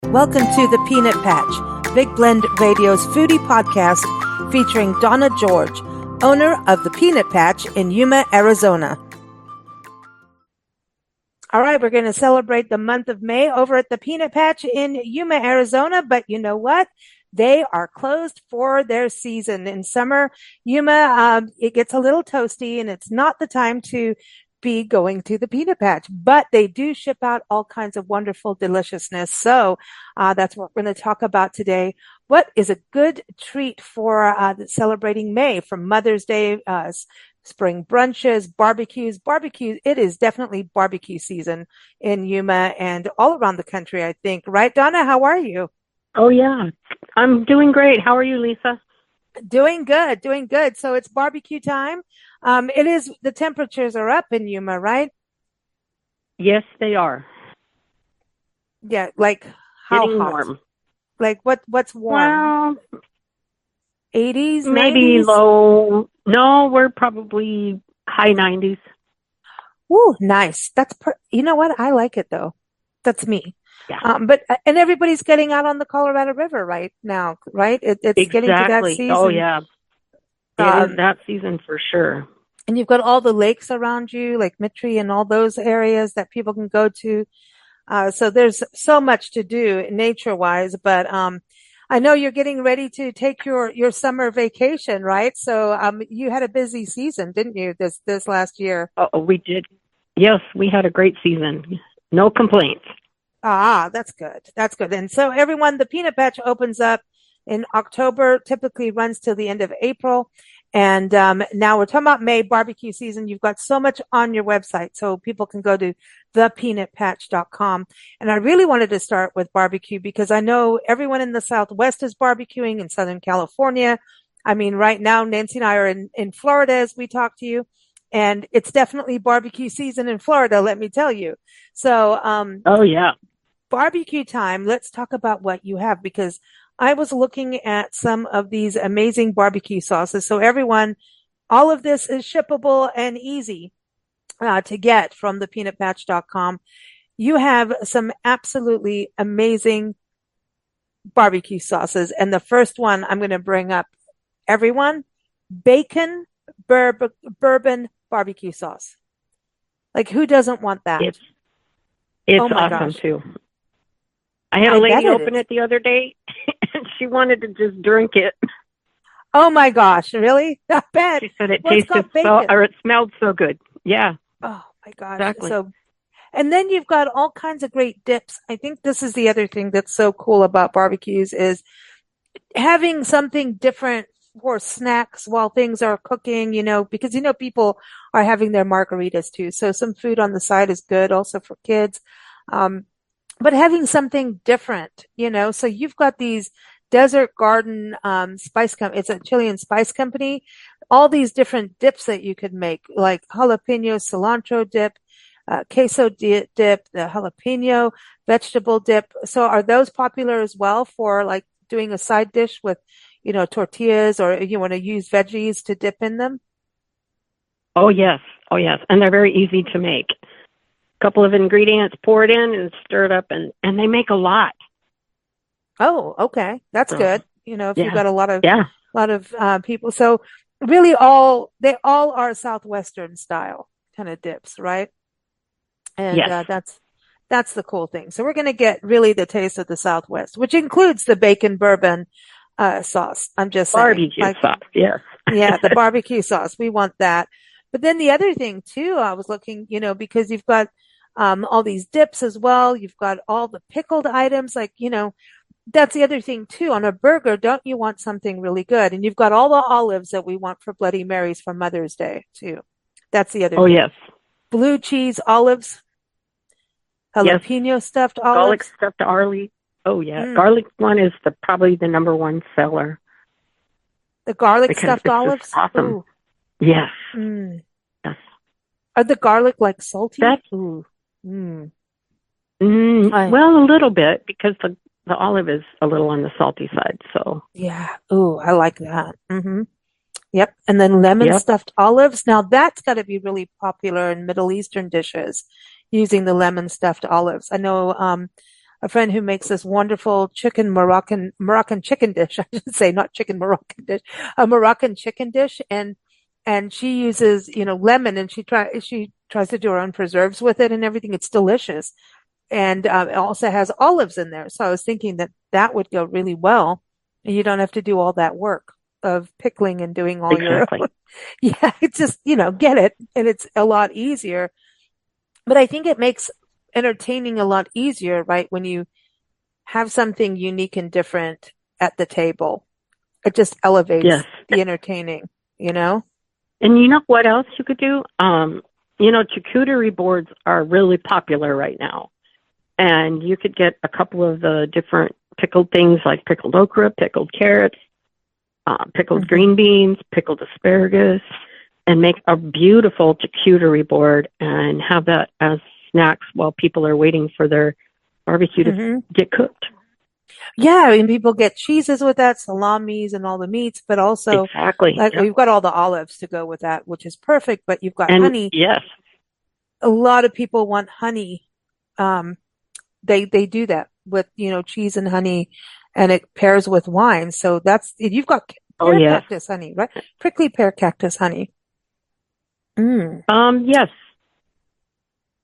Welcome to the Peanut Patch, Big Blend Radio's foodie podcast featuring Donna George, owner of the Peanut Patch in Yuma, Arizona. All right, we're going to celebrate the month of May over at the Peanut Patch in Yuma, Arizona, but you know what? They are closed for their season. In summer, Yuma, it gets a little toasty and it's not the time to be going to the Peanut Patch, but they do ship out all kinds of wonderful deliciousness. So that's what we're going to talk about today. What is a good treat for celebrating May, from Mother's Day, spring brunches, barbecues. It is definitely barbecue season in Yuma and all around the country, I think. Right, Donna? How are you? Oh, yeah. I'm doing great. How are you, Lisa? Doing good. So it's barbecue time. It is, the temperatures are up in Yuma, right? Yes, they are. Yeah, like how Getting hot? warm. Like what's warm? Well, 80s, maybe 90s? low. No, we're probably high 90s. Ooh, nice. You know what? I like it though. That's me. Yeah, And everybody's getting out on the Colorado River right now, right? It's getting to that exactly. Oh, season. yeah. It is Um, that season for sure. and you've got all the lakes around you, like Mitri and all those areas that people can go to. So there's so much to do nature-wise, but I know you're getting ready to take your summer vacation, right? So you had a busy season, didn't you, this last year? Oh, we did. Yes, we had a great season. No complaints. Ah, that's good. That's good. And so everyone, the Peanut Patch opens up in October, typically runs till the end of April. And now we're talking about May barbecue season. You've got so much on your website, so people can go to thepeanutpatch.com. And I really wanted to start with barbecue because I know everyone in the Southwest is barbecuing in Southern California. I mean, right now, Nancy and I are in Florida as we talk to you. And it's definitely barbecue season in Florida, let me tell you. So, Oh, yeah. barbecue time, let's talk about what you have, because I was looking at some of these amazing barbecue sauces. So everyone, all of this is shippable and easy to get from thepeanutpatch.com. You have some absolutely amazing barbecue sauces. And the first one I'm going to bring up, everyone, bacon bourbon barbecue sauce. Like, who doesn't want that? It's Oh my awesome, gosh. too. I had I a bet lady it open is. it the other day, and she wanted to just drink it. Oh my gosh, really? I bet. She said it Well, it's tasted got so, bacon. or it smelled so good. Yeah, Oh my gosh. exactly. So, and then you've got all kinds of great dips. I think this is the other thing that's so cool about barbecues is having something different for snacks while things are cooking, because people are having their margaritas too. So some food on the side is good also for kids. Um, but having something different, so you've got these Desert Garden it's a Chilean spice company, all these different dips that you could make, like jalapeno cilantro dip, queso dip, the jalapeno vegetable dip. So are those popular as well for like doing a side dish with, tortillas, or you want to use veggies to dip in them? Oh, yes. Oh, yes. And they're very easy to make. Couple of ingredients, pour it in and stir it up, and they make a lot. Oh, okay. That's So, good. If you've yeah. got a Yeah. lot of people. So really they all are Southwestern style kind of dips, right? And Yes. that's the cool thing. So we're going to get really the taste of the Southwest, which includes the bacon bourbon sauce. I'm just saying, Barbecue like, sauce. Yes. yeah, the barbecue sauce. We want that. But then the other thing too, I was looking, because you've got all these dips as well. You've got all the pickled items, like, that's the other thing too. On a burger, don't you want something really good? And you've got all the olives that we want for Bloody Marys for Mother's Day too. That's the other Oh, thing. yes. Blue cheese olives, Yes. jalapeno stuffed Garlic olives. stuffed Arlie. Oh, yeah. Mm. Garlic one is probably the number one seller The garlic because stuffed it's just olives. awesome. Ooh. Yes. Mm. Yes. Are the garlic like salty? That's, Ooh. Mm. I, well, a little bit because the olive is a little on the salty side. So, yeah. Ooh, I like that. Yep. And then lemon yep. stuffed olives. Now that's got to be really popular in Middle Eastern dishes using the lemon stuffed olives. I know, a friend who makes this wonderful Moroccan chicken dish. I should say, not chicken Moroccan dish, a Moroccan chicken dish, and she uses, lemon, and she tries to do her own preserves with it and everything. It's delicious, and it also has olives in there. So I was thinking that that would go really well, and you don't have to do all that work of pickling and doing all your Exactly. yeah, it's just, get it, and it's a lot easier. But I think it makes entertaining a lot easier, right? When you have something unique and different at the table, it just elevates Yes. the entertaining, you know? And you know what else you could do? Charcuterie boards are really popular right now. And you could get a couple of the different pickled things like pickled okra, pickled carrots, pickled Hmm. green beans, pickled asparagus, and make a beautiful charcuterie board and have that as snacks while people are waiting for their barbecue to Hmm. get cooked. Yeah, I mean, people get cheeses with that, salamis and all the meats, but also Exactly. like Yep. we've got all the olives to go with that, which is perfect, but you've got And honey. yes, A lot of people want honey. Um, they do that with, cheese and honey, and it pairs with wine. So you've got oh pear yes, cactus honey, right? Prickly pear cactus honey. Mm. yes.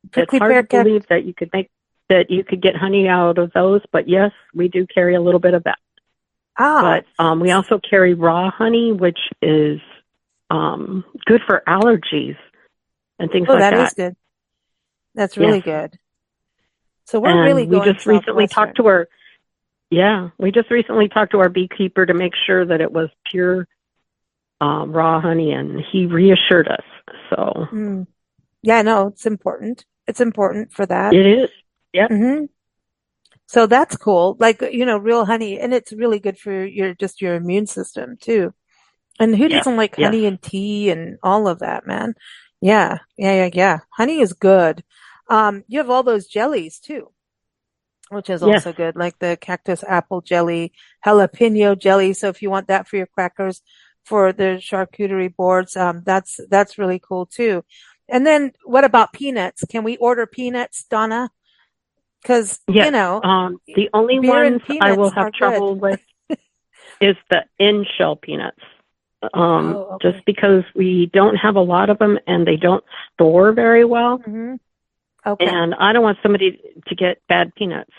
It's Prickly hard pear to cactus. believe that you could get honey out of those, but yes, we do carry a little bit of that. Ah, But we also carry raw honey, which is good for allergies and things oh, like that is that. good. That's Yes. really good. So we're really And going Southwestern. we just recently talked to our beekeeper to make sure that it was pure raw honey, and he reassured us. So Mm. Yeah, no, it's important. It's important for that. it is. Yep. Hmm. So that's cool. Like, real honey, and it's really good for your immune system too. And who Yes. doesn't like Yes. honey and tea and all of that, man? Yeah, yeah, yeah, yeah. Honey is good. You have all those jellies too, which is Yes. also good, like the cactus apple jelly, jalapeno jelly. So if you want that for your crackers, for the charcuterie boards, that's really cool too. And then what about peanuts? Can we order peanuts, Donna? Because, Yes. The only beer ones and I will peanuts have are good. trouble with is the in-shell peanuts. Oh, Just okay. because we don't have a lot of them and they don't store very well. Hmm. Okay. And I don't want somebody to get bad peanuts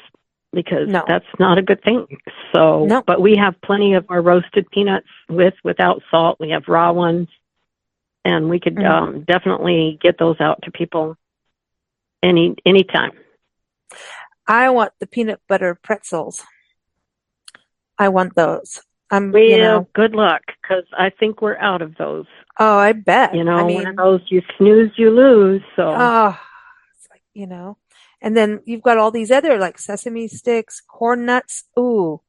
because No, that's not a good thing. So, no. but we have plenty of our roasted peanuts without salt. We have raw ones, and we could Mm. definitely get those out to people anytime. I want the peanut butter pretzels. I want those. Well, good luck because I think we're out of those. Oh, I bet. I One of mean, those you snooze, you lose. So, oh, it's like, and then you've got all these other like sesame sticks, corn nuts. Ooh,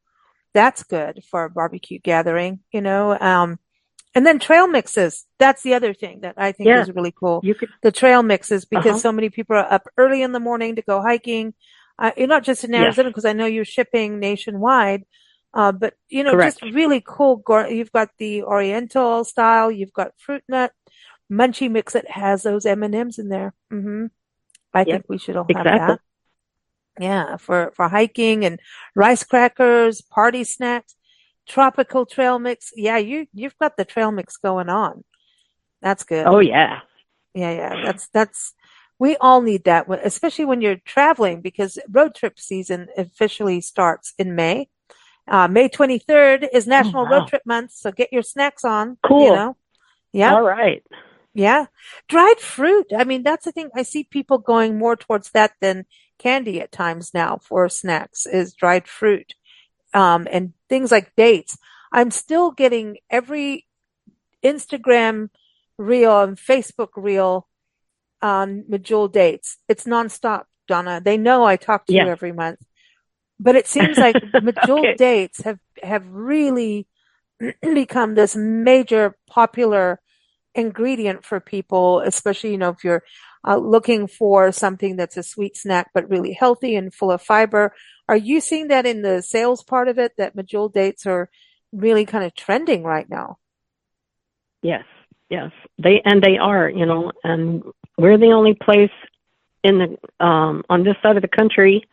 that's good for a barbecue gathering. And then trail mixes. That's the other thing that I think yeah, is really cool. you could, The trail mixes, because uh-huh, so many people are up early in the morning to go hiking. You're not just in yes, Arizona, because I know you're shipping nationwide. But just correct. really cool. You've got the Oriental style. You've got fruit nut munchie mix that has those M&Ms in there. I Yep, think we should all have exactly. that. Yeah, for hiking, and rice crackers, party snacks, tropical trail mix. Yeah, you've got the trail mix going on. That's Oh, good. yeah. Yeah, yeah. That's we all need that, especially when you're traveling, because road trip season officially starts in May. May 23rd is Oh, National Road wow. Trip Month, so get your snacks on, Cool. Yeah, All right. yeah. Dried fruit. I mean, that's the thing. I see people going more towards that than candy at times now for snacks, is dried fruit. And things like dates. I'm still getting every Instagram reel and Facebook reel on Medjool dates. It's nonstop, Donna. They know I talk to you Yes. every month, but it seems like Medjool Okay. dates have really become this major popular ingredient for people, especially, if you're looking for something that's a sweet snack, but really healthy and full of fiber. Are you seeing that in the sales part of it, that Medjool dates are really kind of trending right now? Yes. Yes. They are, and we're the only place in the on this side of the country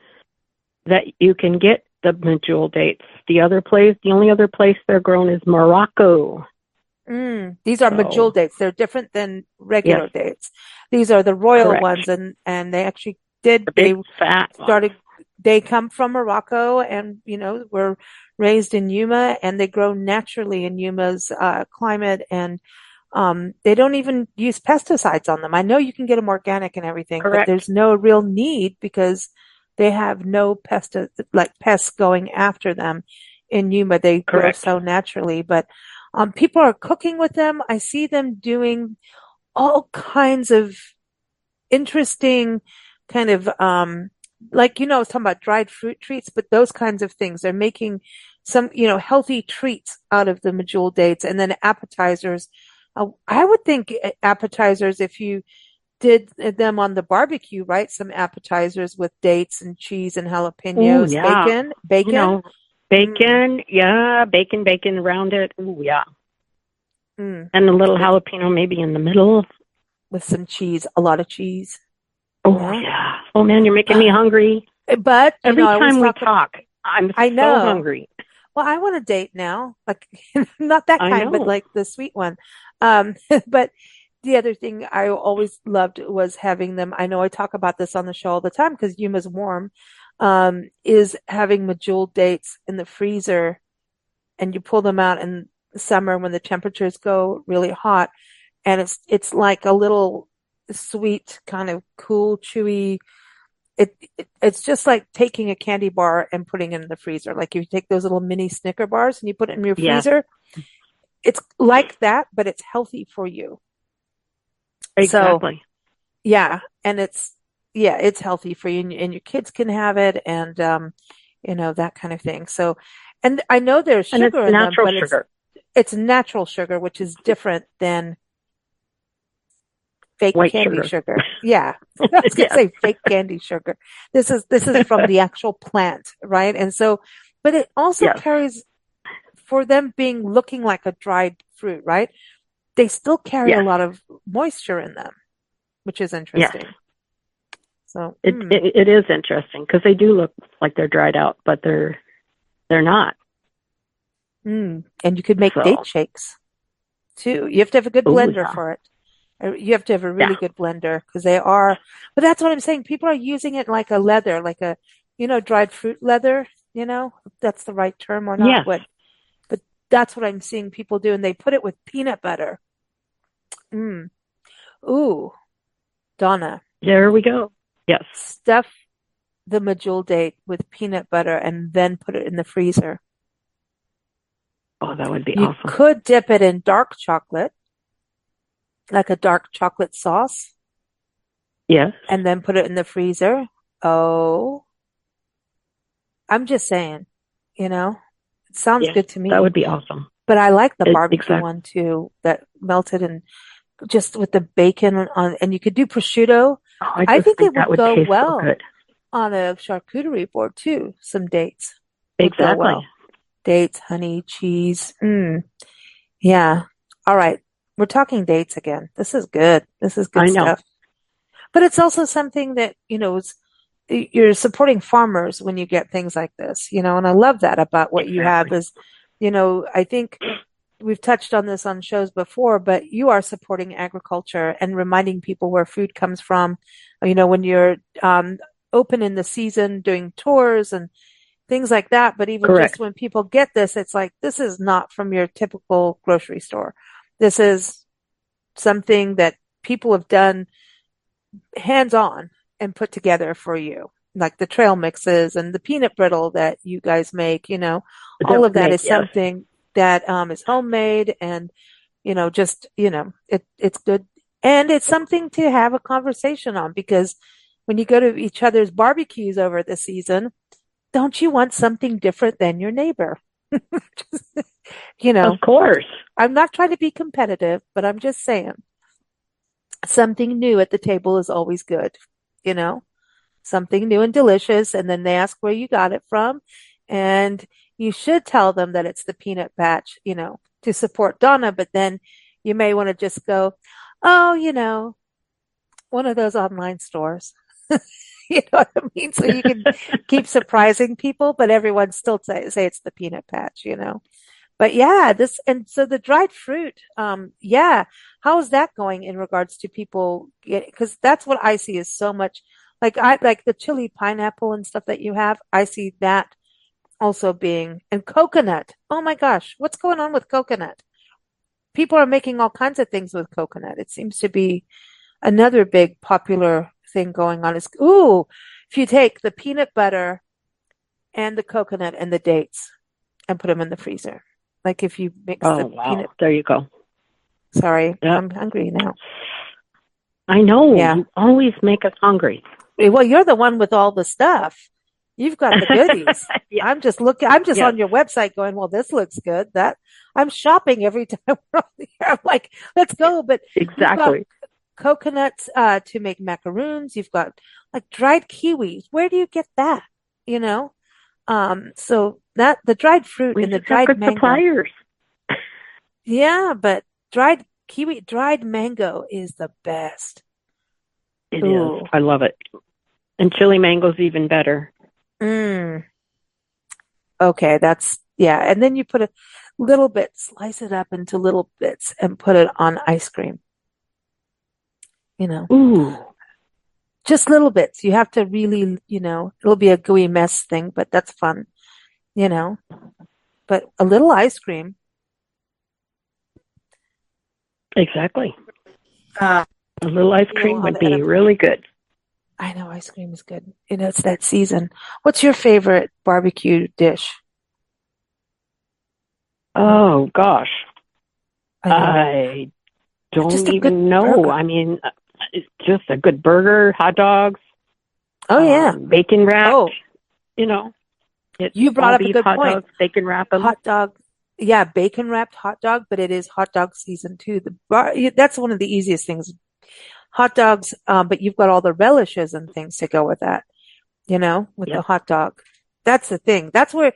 that you can get the medjool dates. The only other place they're grown is Morocco. These are So medjool dates. They're different than yes, regular dates. These are the royal correct. ones, and they actually did. The They big fat ones. started. They come from Morocco, and were raised in Yuma, and they grow naturally in Yuma's climate, and they don't even use pesticides on them. I know you can get them organic and everything, but Correct. there's no real need because they have no pests going after them in Yuma. They grow Correct. so naturally, but people are cooking with them. I see them doing all kinds of interesting kind of I was talking about dried fruit treats, but those kinds of things. They're making some, healthy treats out of the medjool dates, and then appetizers. I would think appetizers, if you did them on the barbecue, right? Some appetizers with dates and cheese and Oh jalapenos, yeah. You bacon, know, mm, bacon, yeah, bacon around it. Oh yeah. And a that's little good jalapeno maybe in the middle. with some cheese, a lot of cheese. Oh Yeah. yeah. Oh man, you're making me hungry. But, Every I always time we talk, talk, I'm I so know. hungry. Well, I want a date now, like not that I kind, but know. like the sweet one. But the other thing I always loved was having them. I know I talk about this on the show all the time because Yuma's warm, is having medjool dates in the freezer, and you pull them out in the summer when the temperatures go really hot, and it's like a little sweet, kind of cool, chewy. It's just like taking a candy bar and putting it in the freezer. Like if you take those little mini Snicker bars and you put it in your Yes, freezer, it's like that, but it's healthy for you. So exactly. yeah, and it's healthy for you, and your kids can have it, and that kind of thing. So, and I know there's And it's sugar in them, natural but sugar. it's natural sugar, which is different than fake White candy sugar. sugar. Yeah. I was going to Yes. say fake candy sugar. This is from the actual plant, right? And so, but it also Yes. carries, for them being looking like a dried fruit, right? They still carry a Yes. lot of moisture in them, which is Yes. interesting. So, It is interesting because they do look like they're dried out, but they're not. and you could make date So, shakes too. You have to have a good oh blender yeah. for it. You have to have a Yeah. really good blender because they are, but that's what I'm saying. People are using it like a leather, like a, dried fruit leather, if that's the right term or not, Yes. but that's what I'm seeing people do. And they put it with peanut butter. Mm. Ooh, Donna, There we go. Yes. stuff the medjool date with peanut butter and then put it in the freezer. Oh, that would be You awesome. could dip it in dark chocolate, like a dark chocolate sauce, Yes. and then put it in the freezer. Oh, I'm just saying, it sounds Yes. good to That me. would be awesome. But I like the barbecue Exactly. one too, that melted and just with the bacon on, and you could do prosciutto. Oh, I I just think think it that would would go taste so well good. on a charcuterie board too. Some dates would go Exactly. well. Dates, honey, cheese. Yeah. All right. We're talking dates again. This is good. This is good I know. stuff. But it's also something that, you're supporting farmers when you get things like this, and I love that about what you have Exactly. is, I think we've touched on this on shows before, but you are supporting agriculture and reminding people where food comes from, when you're open in the season doing tours and things like that. But even just Correct. when people get this, it's like, this is not from your typical grocery store. This is something that people have done hands on and put together for you, like the trail mixes and the peanut brittle that you guys make, all That of we that make, is yes. something that is homemade and, just, it's good. And it's something to have a conversation on because when you go to each other's barbecues over the season, don't you want something different than your neighbor? you Of know, course. I'm not trying to be competitive, but I'm just saying something new at the table is always good, you know, something new and delicious. And then they ask where you got it from. And you should tell them that it's the peanut batch, to support Donna. But then you may want to just go, oh, one of those online stores. You know what I mean? So you can keep surprising people, but everyone still say it's the peanut patch, you know? But yeah, and so the dried fruit, yeah, how is that going in regards to people because that's what I see is so much like I like the chili pineapple and stuff that you have. I see that also being and coconut. Oh my gosh, what's going on with coconut? People are making all kinds of things with coconut. It seems to be another big popular thing going on is ooh, if you take the peanut butter and the coconut and the dates and put them in the freezer. Like if you mix Oh, the wow. peanut, There you go. sorry, Yep. I'm hungry now. I know. Yeah. You always make us hungry. Well, you're the one with all the stuff. You've got the goodies. Yeah. I'm just Yes, on your website going, well, this looks good. That I'm shopping every time we're on the air. I'm like, let's go. But you've got exactly. coconuts, to make macaroons. You've got like dried kiwis. Where do you get that? You know? So that the dried fruit We and the just have dried good mango. suppliers. Yeah, but dried mango is the best. It is. Ooh. I love it. And chili mango's even better. Mm. Okay, yeah. And then you put a little bit, slice it up into little bits and put it on ice cream, you know, Ooh, just little bits. You have to really, it'll be a gooey mess thing, but that's fun, you know, but a little ice cream. exactly. Uh, A little ice Feel cream on would the be edible. really good. I know ice cream is good. It's that season. What's your favorite barbecue dish? Oh, gosh. I know. I don't Just a good even know. burger. I mean, it's just a good burger, hot dogs, Oh yeah. bacon wrapped, Oh, you know, it's you brought all up a beef good hot point. dogs, bacon wrap them. Hot dog. Yeah, bacon wrapped hot dog, but it is hot dog season too. That's one of the easiest things. Hot dogs, but you've got all the relishes and things to go with that, with the Yep, hot dog. That's the thing. That's where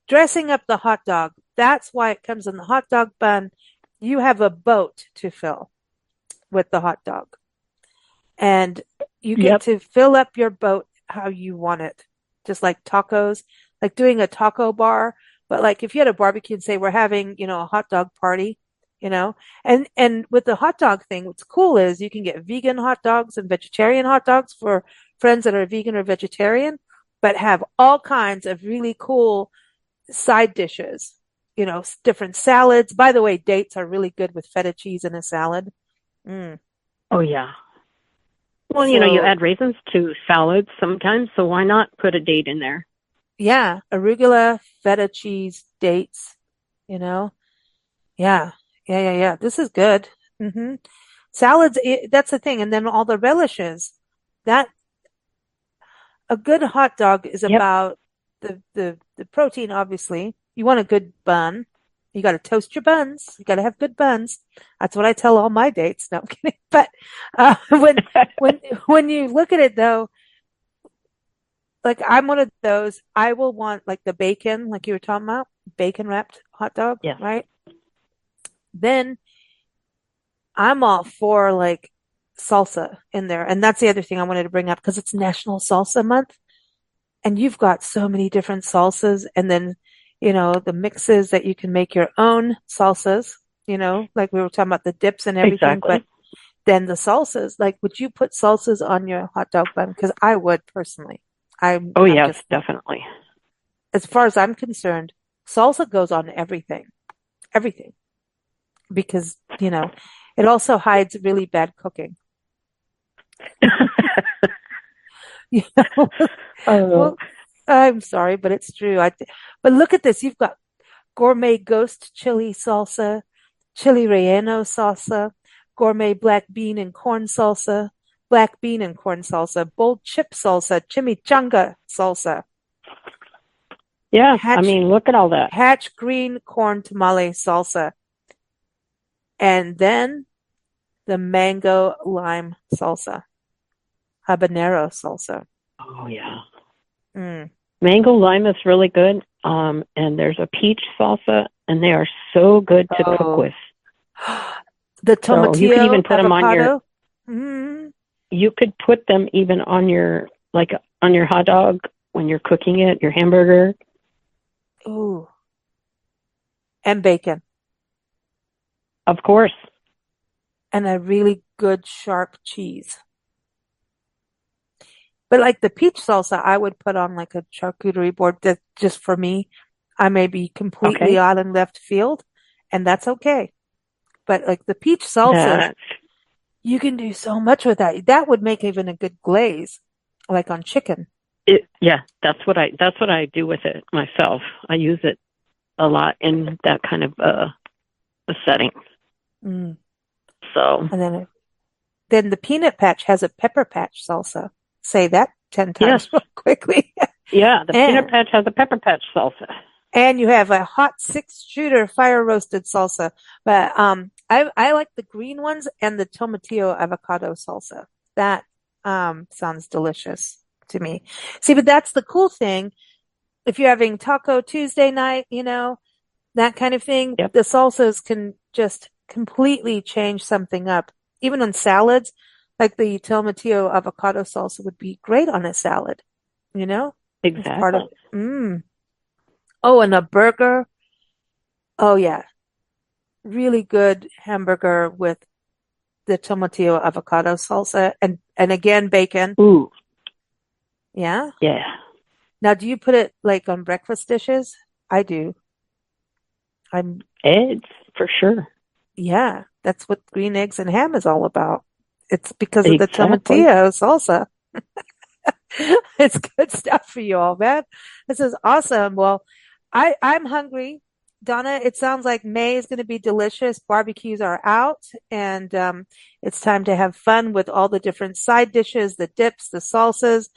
dressing up the hot dog, that's why it comes in the hot dog bun. You have a boat to fill with the hot dog. And you get yep, to fill up your boat how you want it. Just like tacos, like doing a taco bar. But like if you had a barbecue and say we're having, a hot dog party, and with the hot dog thing, what's cool is you can get vegan hot dogs and vegetarian hot dogs for friends that are vegan or vegetarian, but have all kinds of really cool side dishes, different salads. By the way, dates are really good with feta cheese in a salad. Mm. oh yeah. Well, you So add raisins to salads sometimes, so why not put a date in there? yeah, arugula, feta cheese, dates, you know. Yeah. Yeah, yeah, yeah. This is good. hmm Salads, that's the thing. And then all the relishes. That a good hot dog is Yep. about the protein, obviously. You want a good bun. You got to toast your buns. You got to have good buns. That's what I tell all my dates. No, I'm kidding. But when when you look at it though, like I'm one of those, I will want like the bacon, like you were talking about, bacon wrapped hot dog, Yes. right? Then I'm all for like salsa in there. And that's the other thing I wanted to bring up because it's National Salsa Month and you've got so many different salsas and then, the mixes that you can make your own salsas, like we were talking about the dips and everything, but Exactly. then the salsas, like would you put salsas on your hot dog bun? Because I would personally. Oh, I'm yes, just definitely. as far as I'm concerned, salsa goes on everything, everything, because, it also hides really bad cooking. You know, Oh, well, I'm sorry, but it's true. But look at this. You've got gourmet ghost chili salsa, chili relleno salsa, gourmet black bean and corn salsa, black bean and corn salsa, bold chip salsa, chimichanga salsa, yeah. I hatch, mean, look at all that. hatch green corn tamale salsa, and then the mango lime salsa, habanero salsa. Oh, yeah. Mm. Mango lime is really good. And there's a peach salsa, and they are so good to cook Oh, with. the So you could tomatillo even put them on your, avocado. Mm. you could put them even on your like on your hot dog when you're cooking it, your hamburger. Ooh, and bacon Of course. and a really good sharp cheese. But like the peach salsa, I would put on like a charcuterie board that just for me, I may be completely Okay. out in left field, and that's okay. But like the peach salsas, That you can do so much with that. That would make even a good glaze, like on chicken. yeah, that's what I do with it myself. I use it a lot in that kind of a setting. Mm. So And then the peanut patch has a pepper patch salsa. Say that 10 yes, times real quickly. yeah, the peanut And patch has a pepper patch salsa. and you have a hot 6 shooter fire roasted salsa. But I like the green ones and the tomatillo avocado salsa. That sounds delicious to me. See, but that's the cool thing. If you're having Taco Tuesday night, that kind of thing, Yep, the salsas can just completely change something up. Even on salads, like the tomatillo avocado salsa would be great on a salad, you know, as part exactly. of, Oh, and a burger. Oh yeah. Really good hamburger with the tomatillo avocado salsa and again, bacon. Ooh, Yeah. yeah, Now, do you put it like on breakfast dishes? I do. I'm, eggs for sure. yeah, that's what green eggs and ham is all about. It's because of the Exactly. tomatillo salsa. It's good stuff for you all, man. This is awesome. Well, I'm hungry. Donna, it sounds like May is going to be delicious. Barbecues are out, and it's time to have fun with all the different side dishes, the dips, the salsas,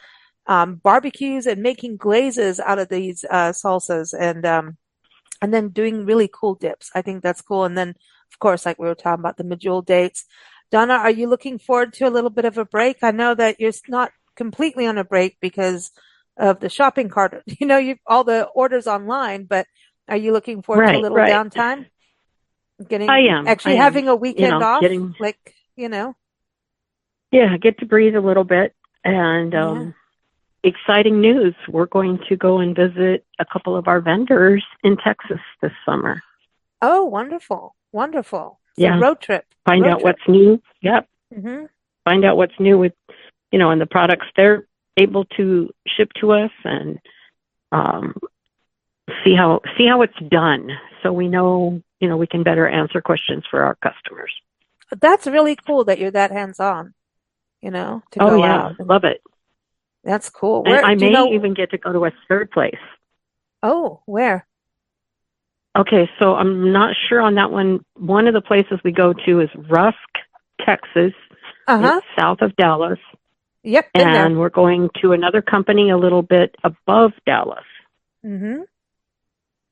barbecues, and making glazes out of these salsas, and then doing really cool dips. I think that's cool. And then, of course, like we were talking about the medjool dates. Donna, are you looking forward to a little bit of a break? I know that you're not completely on a break because of the shopping cart. You all the orders online, but are you looking forward to a Right, little right. downtime? I Getting am. I actually am. having a weekend off, Getting like. yeah, get to breathe a little bit. And Yeah. exciting news. We're going to go and visit a couple of our vendors in Texas this summer. Oh, wonderful. Wonderful. So Yeah, road trip. find Road out trip. what's new. Yep. Hmm. Find out what's new with, and the products they're able to ship to us and um, see how it's done so we know, we can better answer questions for our customers. That's really cool that you're that hands-on, to Oh, go yeah. out. And Love it. that's cool. And Where I do you may know? even get to go to a third place. Oh, where? Okay, so I'm not sure on that one. One of the places we go to is Rusk, Texas. It's Uh-huh. south of Dallas. Yep, been there. And we're going to another company a little bit above Dallas. Mm-hmm.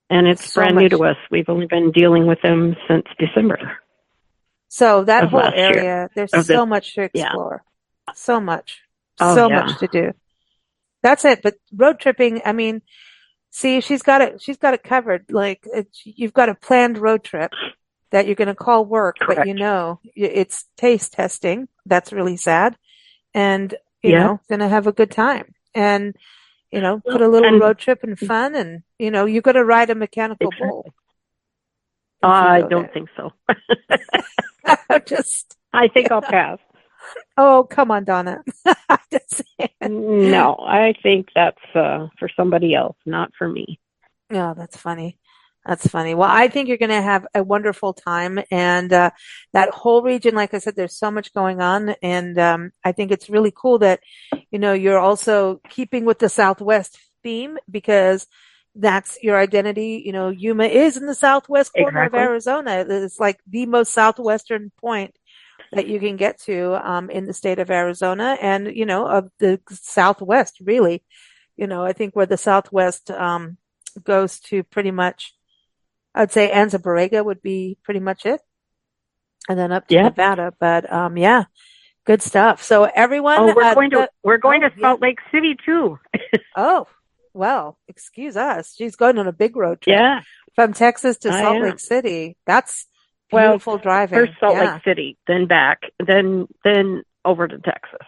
And it's So brand new to much. us. We've only been dealing with them since December So that of whole last year. area, there's Of this, so much to yeah. explore. So much. Oh, So yeah. much to do. That's it. But road tripping, I mean, see, she's got it covered. Like you've got a planned road trip that you're going to call work, but Correct. it's taste testing. That's really sad. And, Yeah. going to have a good time. And, put Well, a little and road trip and fun and, you're going to ride a mechanical bull exactly. if you I go don't there. think so. Just, I think I'll pass. oh, come on, Donna. Just saying. No, I think that's for somebody else, not for me. Oh, that's funny. That's funny. Well, I think you're going to have a wonderful time. And that whole region, like I said, there's so much going on. And I think it's really cool that, you're also keeping with the Southwest theme because that's your identity. Yuma is in the southwest corner of Exactly. Arizona. It's like the most southwestern point that you can get to in the state of Arizona and, of the Southwest, really. I think where the Southwest goes to pretty much, I'd say Anza Borrega would be pretty much it. And then up to Yep. Nevada. But yeah, good stuff. So everyone, Oh, we're going oh, to yeah. Salt Lake City too. Oh, well, excuse us. She's going on a big road trip Yeah, from Texas to I Salt Lake am. City. That's Well, beautiful first driving. Salt Lake Yeah. City, then back, then over to Texas.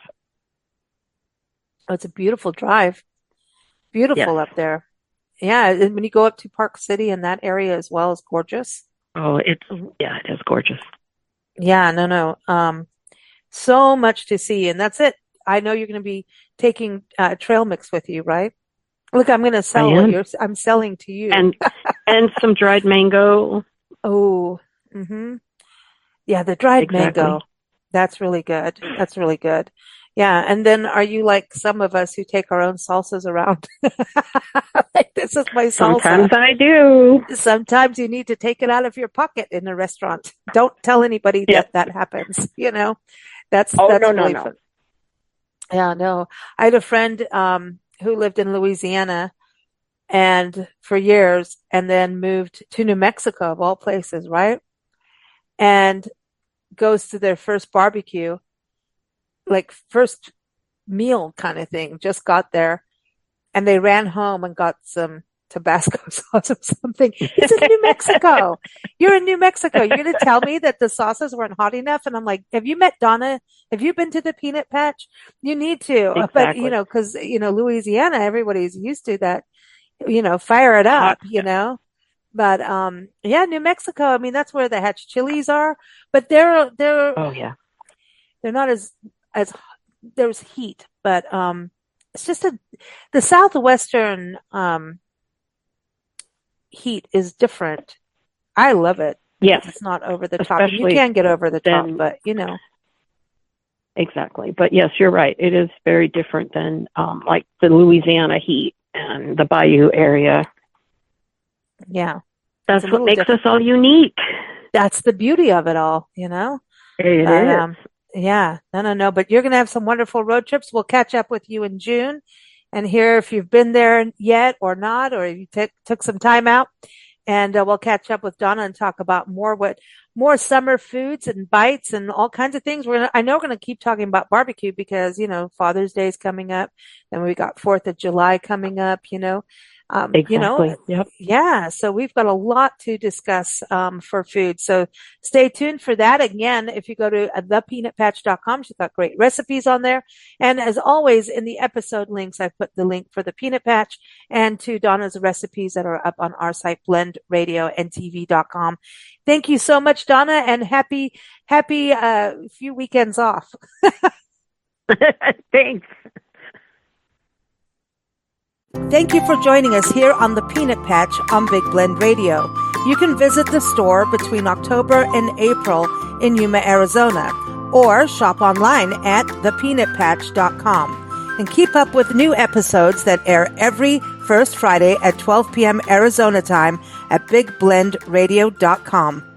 Oh, it's a beautiful drive. Yes. Beautiful up there. Yeah, and when you go up to Park City and that area as well is gorgeous. Oh, yeah, it is gorgeous. Yeah, no, no. So much to see, and that's it. I know you're going to be taking trail mix with you, right? Look, I'm going to I sell what am. I'm selling to you. And some dried mango. Oh, mm-hmm. Yeah, the dried Exactly. mango. That's really good. That's really good. Yeah, and then are you like some of us who take our own salsas around? Like, this is my salsa. Sometimes I do. Sometimes you need to take it out of your pocket in a restaurant. Don't tell anybody Yep. that that happens, Oh, no, That's no, really no. fun. Yeah, no. I had a friend who lived in Louisiana and for years and then moved to New Mexico of all places, right? And goes to their first barbecue, like first meal kind of thing, just got there and they ran home and got some Tabasco sauce or something. It's in New Mexico. You're in New Mexico. You're going to tell me that the sauces weren't hot enough? And I'm like, have you met Donna? Have you been to the peanut patch? You need to. But, Exactly. because, Louisiana, everybody's used to that, fire it Hot up, stuff. But, yeah, New Mexico, I mean, that's where the hatch chilies are, but they're Oh, yeah. not as there's heat, but, it's just the Southwestern, heat is different. I love it Yes. because it's not over the top and you Especially can get over the top, then, but exactly. But yes, you're right. It is very different than like the Louisiana heat and the Bayou area. yeah, it's a That's what little makes us different. all unique. That's the beauty of it all. It But, is. yeah, no, no, no. But you're going to have some wonderful road trips. We'll catch up with you in June and hear if you've been there yet or not, or you took some time out. And we'll catch up with Donna and talk about more summer foods and bites and all kinds of things. I know we're going to keep talking about barbecue because, Father's Day is coming up. Then we got 4th of July coming up. Exactly. Yep. Yeah. So we've got a lot to discuss, for food. So stay tuned for that. Again, if you go to thepeanutpatch.com, she's got great recipes on there. And as always, in the episode links, I've put the link for the peanut patch and to Donna's recipes that are up on our site, blendradioandtv.com. Thank you so much, Donna, and happy few weekends off. Thanks. Thank you for joining us here on the Peanut Patch on Big Blend Radio. You can visit the store between October and April in Yuma, Arizona, or shop online at thepeanutpatch.com and keep up with new episodes that air every first Friday at 12 p.m. Arizona time at bigblendradio.com.